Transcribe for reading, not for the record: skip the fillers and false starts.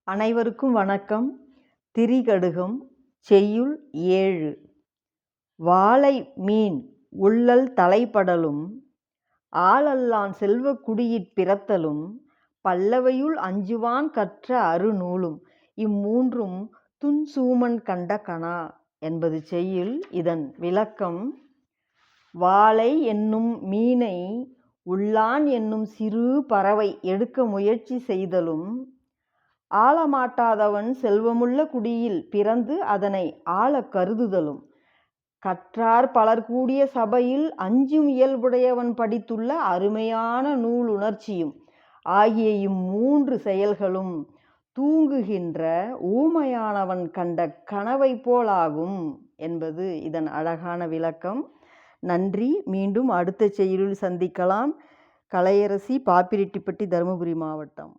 அனைவருக்கும் வணக்கம். திரிகடுகம் செய்யுள் 7. வாளை மீன் உள்ளல் தலைப்படலும் ஆளல்லான் செல்வக் குடியிற் பிறத்தலும் பல்லவையுள் அஞ்சுவான் கற்ற அருநூலும் இம்மூன்றும் துன்சூமன் கண்ட கனா என்பது செய்யுள். இதன் விளக்கம்: வாளை என்னும் மீனை உள்ளான் என்னும் சிறு பறவை எடுக்க முயற்சி செய்தலும், ஆளமாட்டாதவன் செல்வமுள்ள குடியில் பிறந்து அதனை ஆளக் கருதுதலும், கற்றார் பலர் கூடிய சபையில் அஞ்சும் இயல்புடையவன் படித்துள்ள அருமையான நூலுணர்ச்சியும் ஆகிய இம்மூன்று செயல்களும் தூங்குகின்ற ஊமையானவன் கண்ட கனவை போலாகும் என்பது இதன் அழகான விளக்கம். நன்றி. மீண்டும் அடுத்த செய்யுளில் சந்திக்கலாம். கலையரசி, பாப்பிரெட்டிப்பட்டி, தருமபுரி மாவட்டம்.